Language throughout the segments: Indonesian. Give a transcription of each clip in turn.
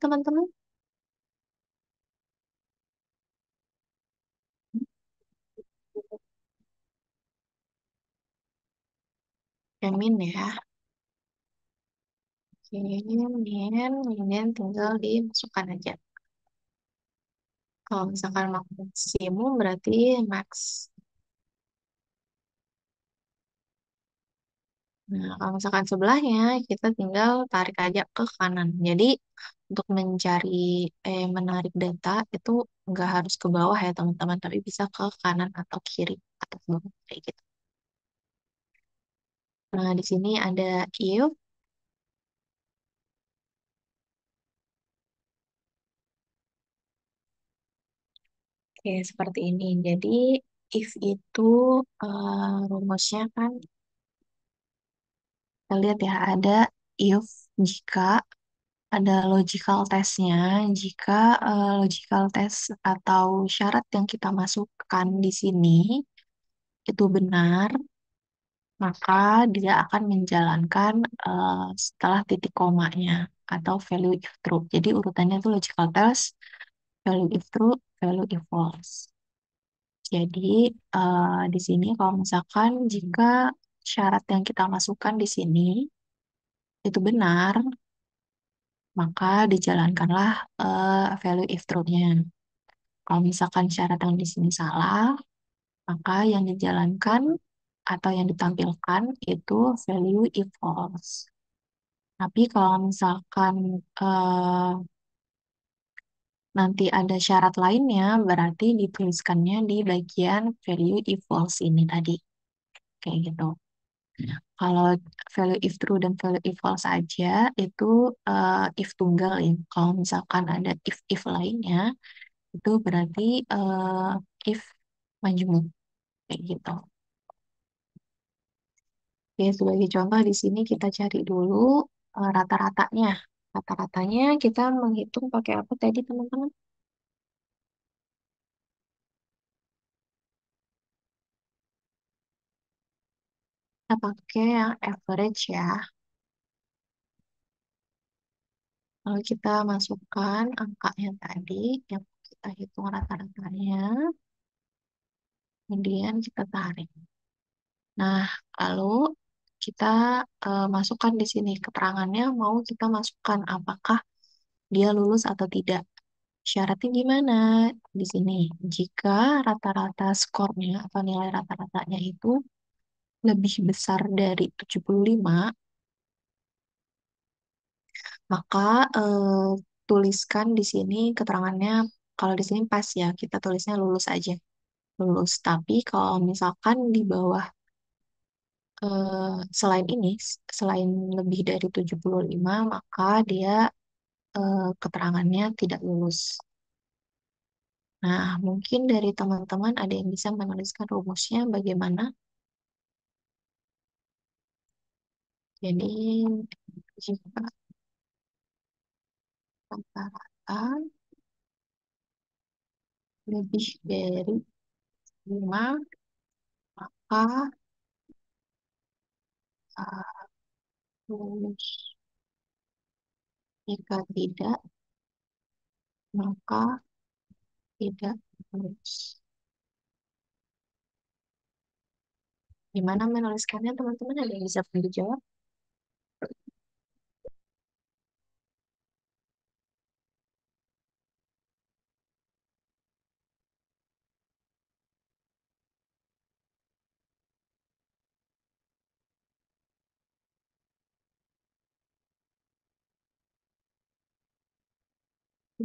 teman-teman? Yamin ya. Oke, Min tinggal dimasukkan aja. Kalau misalkan maksimum berarti max. Nah, kalau misalkan sebelahnya, kita tinggal tarik aja ke kanan. Jadi, untuk menarik data itu nggak harus ke bawah ya teman-teman, tapi bisa ke kanan atau kiri atau ke bawah kayak gitu. Nah, di sini ada if. Oke, seperti ini. Jadi, if itu rumusnya kan, kita lihat ya, ada if jika ada logical testnya, jika logical test atau syarat yang kita masukkan di sini itu benar, maka dia akan menjalankan setelah titik komanya atau value if true. Jadi urutannya itu logical test, value if true, value if false. Jadi di sini kalau misalkan jika syarat yang kita masukkan di sini itu benar, maka dijalankanlah value if true-nya. Kalau misalkan syarat yang di sini salah, maka yang dijalankan atau yang ditampilkan itu value if false. Tapi kalau misalkan eh, nanti ada syarat lainnya, berarti dituliskannya di bagian value if false ini tadi. Kayak gitu. Kalau value if true dan value if false aja itu if tunggal ya. Kalau misalkan ada if lainnya itu berarti if majmuk kayak gitu. Oke, sebagai contoh di sini kita cari dulu rata-ratanya. Rata-ratanya kita menghitung pakai apa tadi teman-teman? Kita pakai yang average ya. Lalu kita masukkan angkanya tadi yang kita hitung rata-ratanya. Kemudian kita tarik. Nah, lalu kita masukkan di sini keterangannya mau kita masukkan apakah dia lulus atau tidak. Syaratnya gimana? Di sini, jika rata-rata skornya atau nilai rata-ratanya itu lebih besar dari 75, maka tuliskan di sini keterangannya, kalau di sini pas ya, kita tulisnya lulus aja. Lulus. Tapi kalau misalkan di bawah selain ini, selain lebih dari 75, maka dia keterangannya tidak lulus. Nah, mungkin dari teman-teman ada yang bisa menuliskan rumusnya bagaimana. Jadi, jika rata-rata lebih dari 5, maka lulus. Jika tidak, maka tidak lulus. Gimana menuliskannya, teman-teman? Ada yang bisa bantu jawab?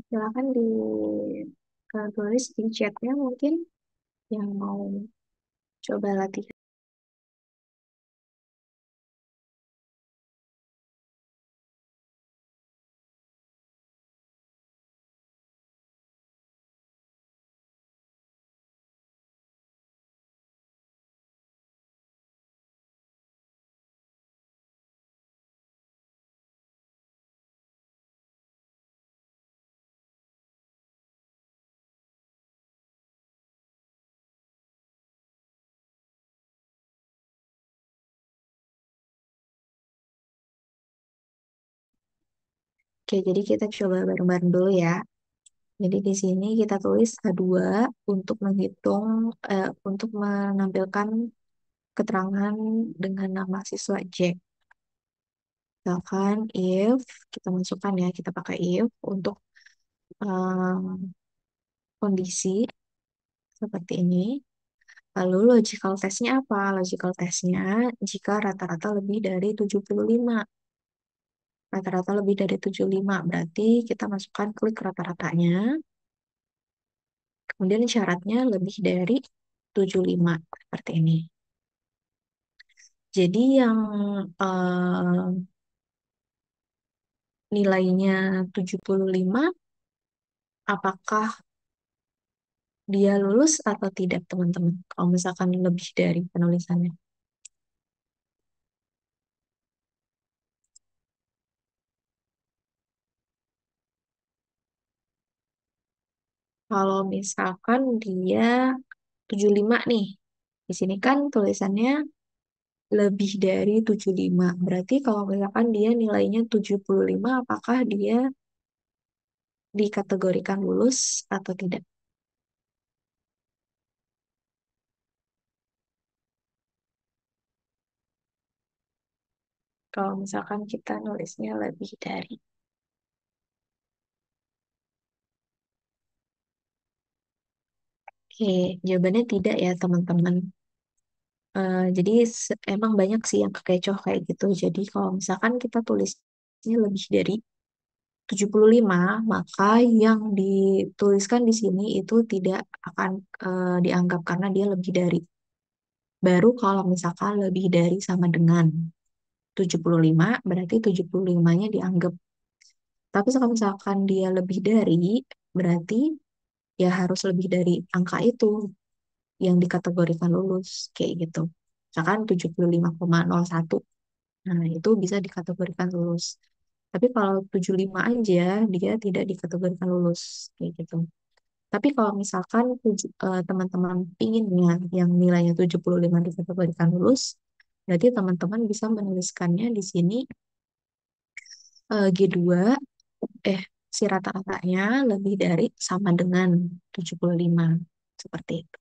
Silakan tulis di chatnya mungkin yang mau coba latihan. Oke, jadi kita coba bareng-bareng dulu ya. Jadi di sini kita tulis A2 untuk menghitung, untuk menampilkan keterangan dengan nama siswa Jack. Misalkan if, kita masukkan ya, kita pakai if untuk um, kondisi seperti ini. Lalu logical testnya apa? Logical testnya jika rata-rata lebih dari 75. Rata-rata lebih dari 75, berarti kita masukkan klik rata-ratanya. Kemudian syaratnya lebih dari 75, seperti ini. Jadi yang nilainya 75, apakah dia lulus atau tidak, teman-teman? Kalau misalkan lebih dari penulisannya. Kalau misalkan dia 75 nih, di sini kan tulisannya lebih dari 75. Berarti kalau misalkan dia nilainya 75, apakah dia dikategorikan lulus atau tidak? Kalau misalkan kita nulisnya lebih dari. Oke, jawabannya tidak ya teman-teman. Jadi emang banyak sih yang kekecoh kayak gitu. Jadi kalau misalkan kita tulisnya lebih dari 75, maka yang dituliskan di sini itu tidak akan dianggap karena dia lebih dari. Baru kalau misalkan lebih dari sama dengan 75, berarti 75-nya dianggap. Tapi kalau misalkan dia lebih dari, berarti ya harus lebih dari angka itu yang dikategorikan lulus, kayak gitu. Misalkan 75,01. Nah, itu bisa dikategorikan lulus. Tapi kalau 75 aja, dia tidak dikategorikan lulus, kayak gitu. Tapi kalau misalkan teman-teman pinginnya yang nilainya 75 dikategorikan lulus, berarti teman-teman bisa menuliskannya di sini G2, eh, si rata-ratanya lebih dari sama dengan 75. Seperti itu.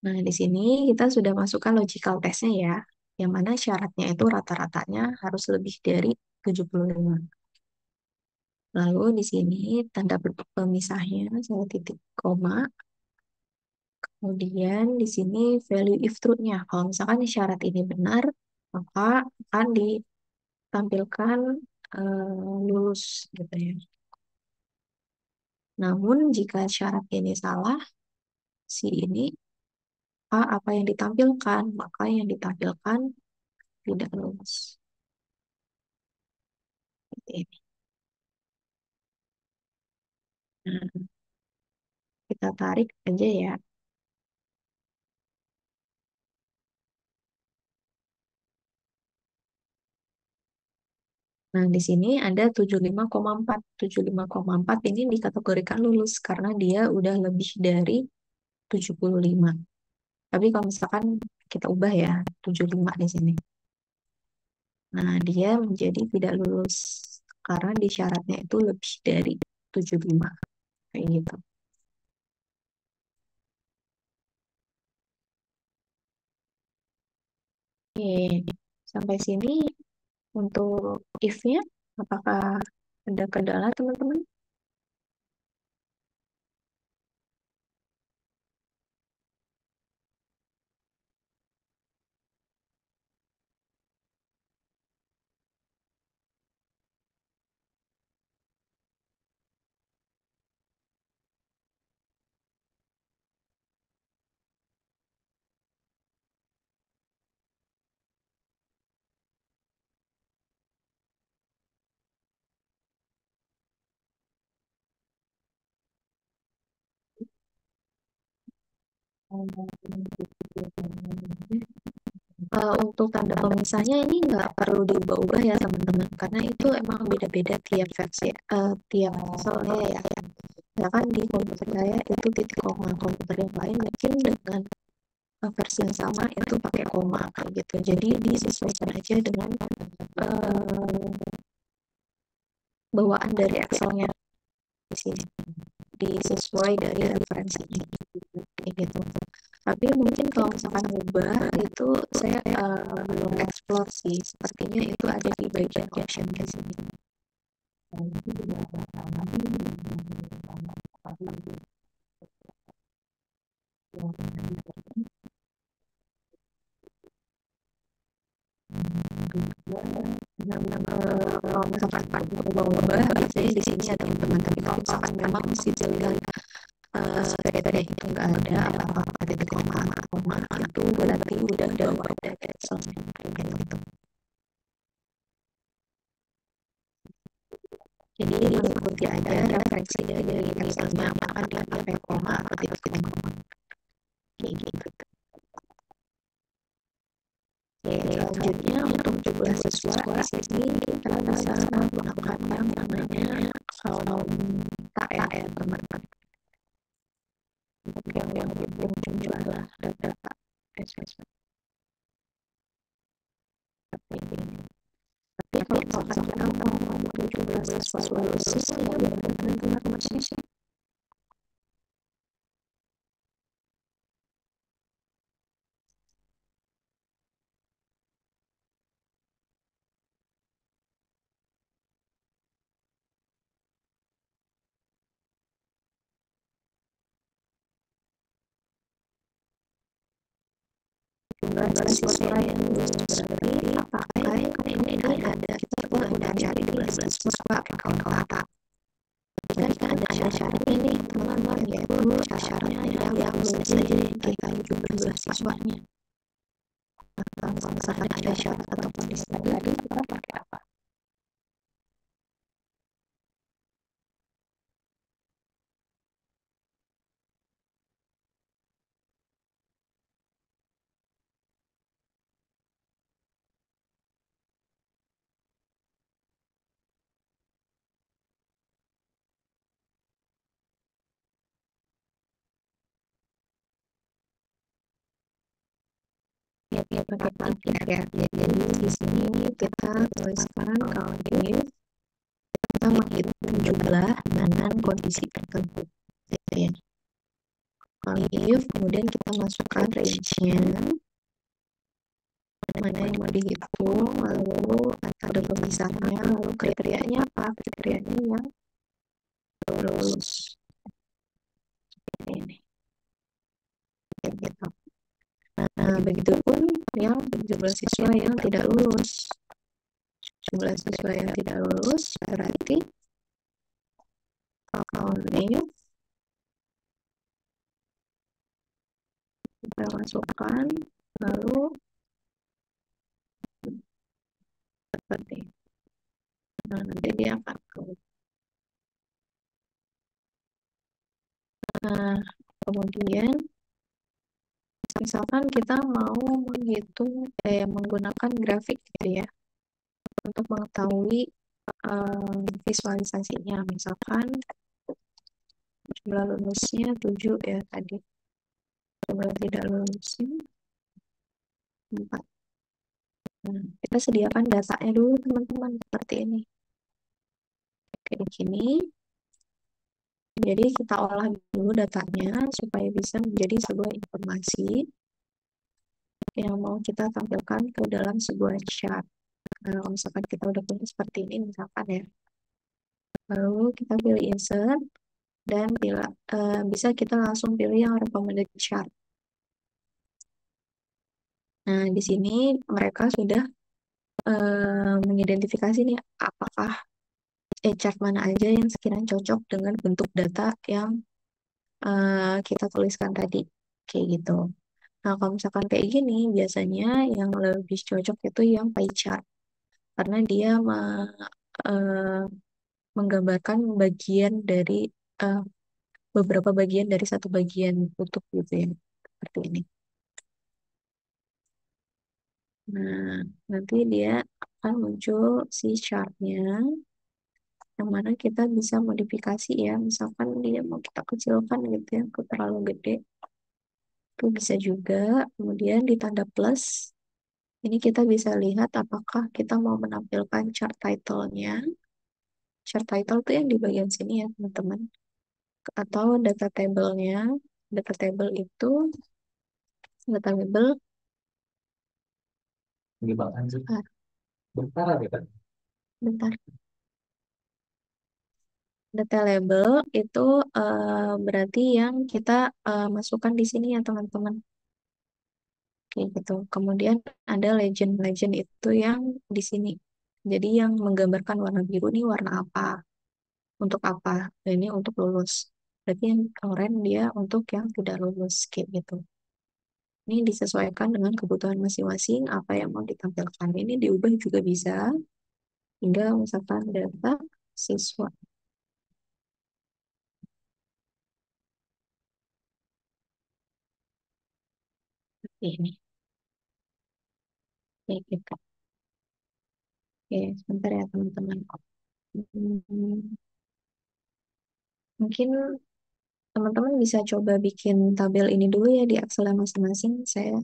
Nah, di sini kita sudah masukkan logical testnya ya, yang mana syaratnya itu rata-ratanya harus lebih dari 75. Lalu di sini tanda pemisahnya saya titik koma. Kemudian di sini value if true-nya. Kalau misalkan syarat ini benar, maka akan ditampilkan lulus gitu ya. Namun jika syarat ini salah, si ini apa yang ditampilkan, maka yang ditampilkan tidak lulus. Seperti ini. Nah, kita tarik aja ya. Nah, di sini ada 75,4. 75,4 ini dikategorikan lulus karena dia udah lebih dari 75. Tapi kalau misalkan kita ubah ya, 75 di sini. Nah, dia menjadi tidak lulus karena di syaratnya itu lebih dari 75. Kayak gitu. Oke, sampai sini untuk if-nya, apakah ada kendala teman-teman? Untuk tanda pemisahnya ini nggak perlu diubah-ubah ya teman-teman, karena itu emang beda-beda tiap versi, tiap soalnya ya. Ya kan di komputer saya itu titik koma, komputer yang lain mungkin dengan versi yang sama itu pakai koma kayak gitu. Jadi disesuaikan aja dengan eh, bawaan dari Excelnya di sini, disesuai dari referensinya kayak gitu. Tapi mungkin kalau misalkan ubah itu saya belum explore sih. Sepertinya itu ada di bagian option di sini. Kalau misalkan ubah biasanya di sini ada teman-teman. Tapi kalau misalkan memang masih dilihat sepeda itu nggak ada apa-apa ada di koma itu berarti udah ada Excelnya kayak gitu. Jadi mengikuti aja referensi dari Excelnya apakah dia pakai koma atau tidak koma kayak gitu. Selanjutnya untuk jumlah siswa di sini kita bisa menggunakan yang namanya kolom KR teman-teman. Untuk yang jumlah data siswa seperti ini. Tapi kalau misalkan kita mau mengukur jumlah siswa lulus ya benar-benar masih jumlah siswa yang lulus berarti apakah ini ada kita udah cari jumlah siswa pakai kalkulator. Kan ada syaratnya nih teman-teman, yaitu syaratnya yang lulus aja kita jumlah siswanya. Kalau misalkan ada syarat atau kondisi tadi kita pakai apa? Ya pakai if ya. Jadi di sini kita tuliskan kalau if kita menghitung jumlah dengan kondisi tertentu. Gitu ya. Kalau if kemudian kita masukkan range-nya mana yang mau dihitung, lalu ada pemisahnya, lalu kriterianya apa? Kriterianya yang lulus. Ini. Gitu. Nah, begitupun yang jumlah siswa yang tidak lulus. Jumlah siswa yang tidak lulus berarti count-nya kita masukkan, lalu seperti nah, nanti dia akan keluar. Nah, kemudian misalkan kita mau menghitung menggunakan grafik gitu ya untuk mengetahui visualisasinya. Misalkan jumlah lulusnya 7 ya tadi, jumlah tidak lulusnya 4. Nah, kita sediakan datanya dulu teman-teman seperti ini. Kayak gini. Jadi kita olah dulu datanya supaya bisa menjadi sebuah informasi yang mau kita tampilkan ke dalam sebuah chart. Nah, kalau misalkan kita udah punya seperti ini misalkan ya. Lalu kita pilih insert dan bisa kita langsung pilih yang recommended chart. Nah, di sini mereka sudah mengidentifikasi nih apakah chart mana aja yang sekiranya cocok dengan bentuk data yang kita tuliskan tadi. Kayak gitu. Nah, kalau misalkan kayak gini, biasanya yang lebih cocok itu yang pie chart. Karena dia eh, menggambarkan bagian dari eh, beberapa bagian dari satu bagian kutub gitu ya. Seperti ini. Nah, nanti dia akan muncul si chartnya, yang mana kita bisa modifikasi ya. Misalkan dia mau kita kecilkan gitu ya, ke terlalu gede. Itu bisa juga. Kemudian di tanda plus, ini kita bisa lihat apakah kita mau menampilkan chart title-nya. Chart title itu yang di bagian sini ya, teman-teman. Atau data table-nya. Data table itu, data table, bentar, bentar. Data label itu berarti yang kita masukkan di sini ya, teman-teman. Kayak gitu. Kemudian ada legend. Legend itu yang di sini. Jadi yang menggambarkan warna biru ini warna apa, untuk apa. Dan ini untuk lulus. Berarti yang oranye dia untuk yang tidak lulus, kayak gitu. Ini disesuaikan dengan kebutuhan masing-masing, apa yang mau ditampilkan. Ini diubah juga bisa, hingga misalkan data siswa. Ini, kayak gitu. Oke, sebentar ya teman-teman. Hmm, mungkin teman-teman bisa coba bikin tabel ini dulu ya di Excel masing-masing. Saya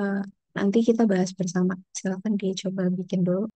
eh, nanti kita bahas bersama. Silakan dicoba bikin dulu.